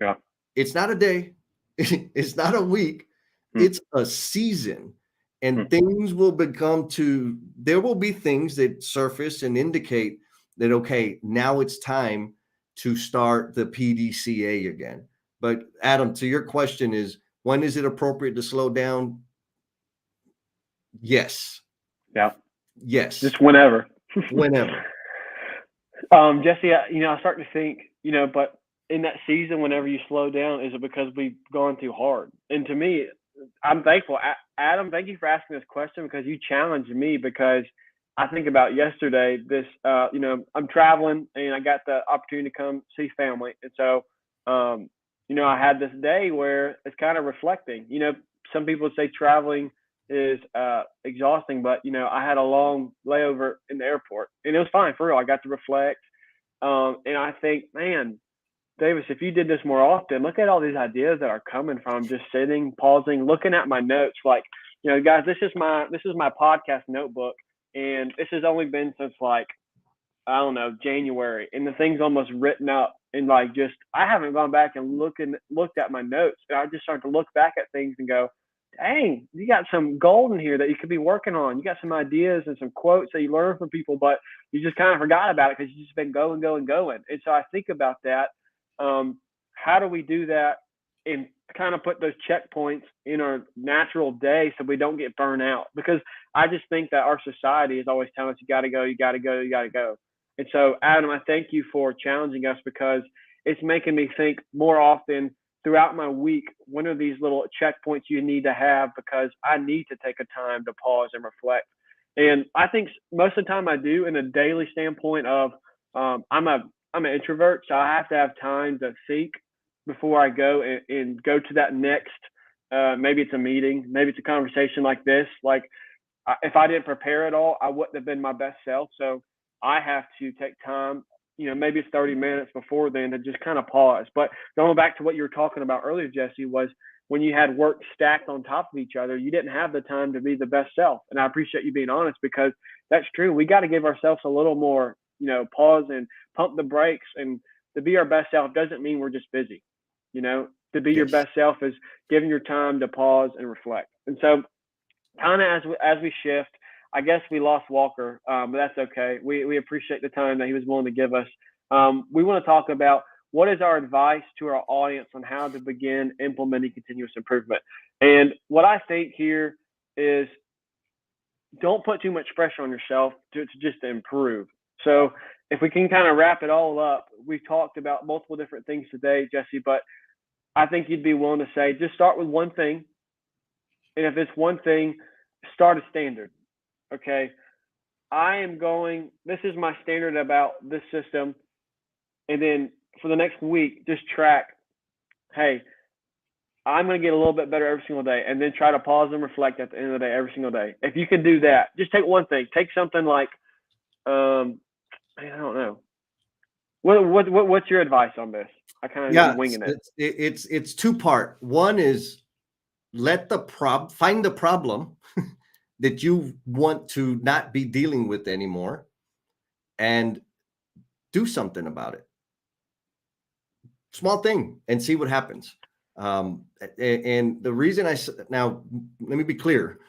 Yeah. It's not a day. It's not a week. It's a season. And things will there will be things that surface and indicate that, okay, now it's time to start the PDCA again. But Adam, to your question is, when is it appropriate to slow down? Yes. Yeah. Yes. Just whenever. Whenever. Jesse, I start to think, but in that season, whenever you slow down, is it because we've gone too hard? And to me, I'm thankful. Adam, thank you for asking this question because you challenged me, because I think about yesterday, I'm traveling and I got the opportunity to come see family. And so, I had this day where it's kind of reflecting. Some people say traveling is exhausting, but I had a long layover in the airport and it was fine, for real. I got to reflect. And I think, man, Davis, if you did this more often, look at all these ideas that are coming from just sitting, pausing, looking at my notes. Like, guys, this is my podcast notebook, and this has only been since January, and the thing's almost written up. And I haven't gone back and looked at my notes. And I just start to look back at things and go, dang, you got some gold in here that you could be working on. You got some ideas and some quotes that you learn from people, but you just kind of forgot about it because you've just been going. And so I think about that. How do we do that and kind of put those checkpoints in our natural day so we don't get burned out? Because I just think that our society is always telling us, you got to go. And so, Adam, I thank you for challenging us, because it's making me think more often, throughout my week, when are these little checkpoints you need to have, because I need to take a time to pause and reflect. And I think most of the time I do, in a daily standpoint of I'm an introvert, so I have to have time to think before I go and go to that next. Maybe it's a meeting, maybe it's a conversation like this. Like if I didn't prepare at all, I wouldn't have been my best self. So I have to take time, maybe it's 30 minutes before then, to just kind of pause. But going back to what you were talking about earlier, Jesse, was when you had work stacked on top of each other, you didn't have the time to be the best self. And I appreciate you being honest, because that's true. We got to give ourselves a little more, pause and pump the brakes. And to be our best self doesn't mean we're just busy. To be your Yes. best self is giving your time to pause and reflect. And so kind of as we shift, I guess we lost Walker, but that's okay. We appreciate the time that he was willing to give us. We want to talk about what is our advice to our audience on how to begin implementing continuous improvement. And what I think here is, don't put too much pressure on yourself to just improve. So if we can kind of wrap it all up, we've talked about multiple different things today, Jesse, but I think you'd be willing to say, just start with one thing. And if it's one thing, start a standard. Okay. This is my standard about this system. And then for the next week, just track, hey, I'm going to get a little bit better every single day, and then try to pause and reflect at the end of the day every single day. If you can do that, just take one thing. Take something like, I don't know. What's your advice on this? I kind of winging it. It's two-part. One is find the problem that you want to not be dealing with anymore, and do something about it. Small thing, and see what happens. And the reason now, let me be clear.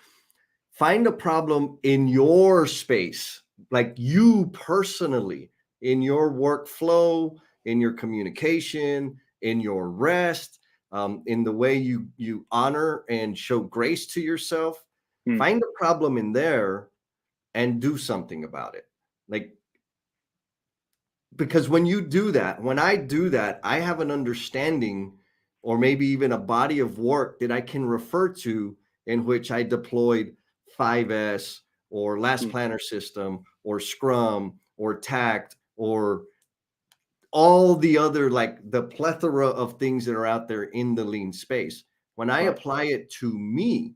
Find a problem in your space, like you personally, in your workflow, in your communication, in your rest, in the way you honor and show grace to yourself. Find a problem in there and do something about it. Because when you do that, when I do that, I have an understanding, or maybe even a body of work that I can refer to, in which I deployed 5S or Last Planner System or Scrum or TACT or all the other, the plethora of things that are out there in the lean space. When I apply it to me,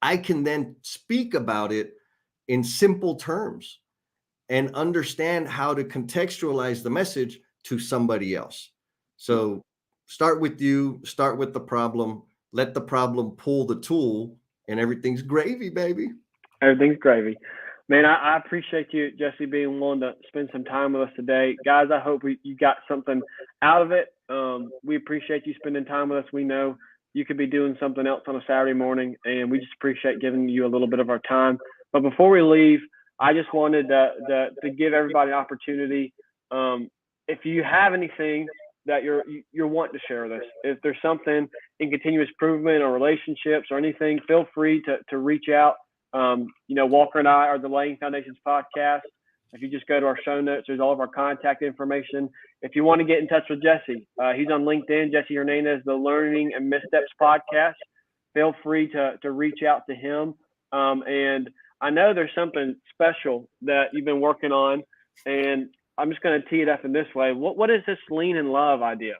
I can then speak about it in simple terms and understand how to contextualize the message to somebody else. So start with you, start with the problem, let the problem pull the tool, and everything's gravy, baby. Everything's gravy. Man, I appreciate you, Jesse, being willing to spend some time with us today. Guys, I hope you got something out of it. We appreciate you spending time with us. We know you could be doing something else on a Saturday morning, and we just appreciate giving you a little bit of our time. But before we leave, I just wanted to give everybody an opportunity. If you have anything that you're wanting to share with us, if there's something in continuous improvement or relationships or anything, feel free to reach out. Walker and I are the Laying Foundations podcast. If you just go to our show notes, there's all of our contact information. If you want to get in touch with Jesse, he's on LinkedIn, Jesse Hernandez, the Learning and Missteps podcast. Feel free to reach out to him. And I know there's something special that you've been working on, and I'm just going to tee it up in this way. What is this lean and love idea?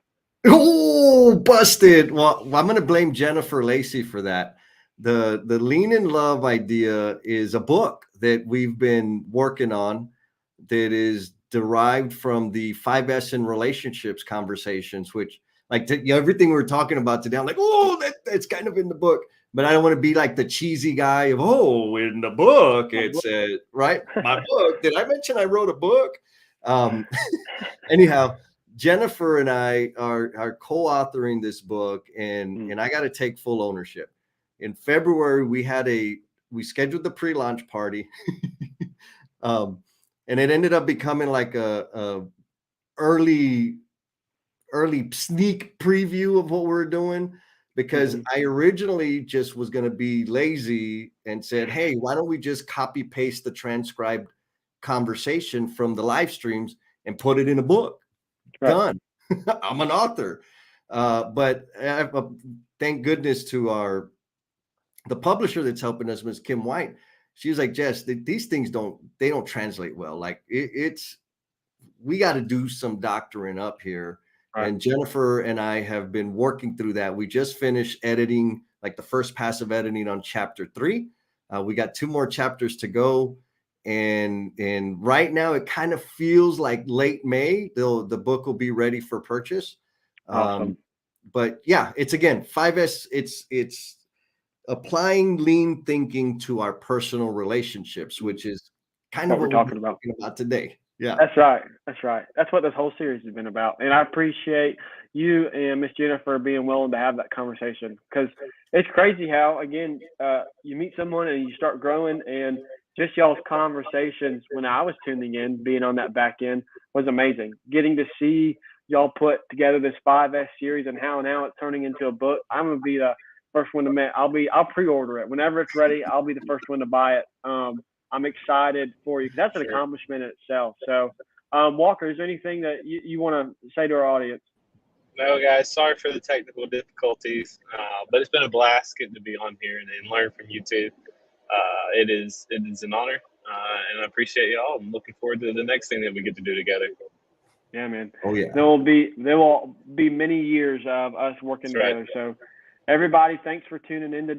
Oh, busted. Well, I'm going to blame Jennifer Lacey for that. The Lean and Love idea is a book that we've been working on that is derived from the 5S in relationships conversations, which everything we're talking about today, I'm like, that's kind of in the book. But I don't want to be like the cheesy guy of, in the book, it said, right? My book. Did I mention I wrote a book? Anyhow, Jennifer and I are co-authoring this book, and I got to take full ownership. In February, we scheduled the pre-launch party, and it ended up becoming like a early sneak preview of what we're doing. Because I originally just was going to be lazy and said, hey, why don't we just copy paste the transcribed conversation from the live streams and put it in a book? Right. Done. I'm an author. But thank goodness to the publisher that's helping us, Ms. Kim White. She was like, Jess, these things don't translate well. Like we got to do some doctoring up here. Right. And Jennifer and I have been working through that. We just finished editing, like the first pass of editing on chapter 3. We got 2 more chapters to go. And right now it kind of feels like late May, the book will be ready for purchase. Awesome. But yeah, it's again, 5S, it's applying lean thinking to our personal relationships, which is kind of what we're talking about today. Yeah, that's right. That's what this whole series has been about. And I appreciate you and Miss Jennifer being willing to have that conversation, because it's crazy how, again, you meet someone and you start growing, and just y'all's conversations when I was tuning in, being on that back end, was amazing. Getting to see y'all put together this 5S series and how now it's turning into a book. I'm going to be the first one to admit, I'll pre-order it. Whenever it's ready, I'll be the first one to buy it. I'm excited for you, because that's an accomplishment in itself. So, Walker, is there anything that you want to say to our audience? No, guys, sorry for the technical difficulties, but it's been a blast getting to be on here and learn from you two. It is an honor, and I appreciate y'all. I'm looking forward to the next thing that we get to do together. Yeah, man. Oh yeah. There will be many years of us working together. So, everybody, thanks for tuning in today.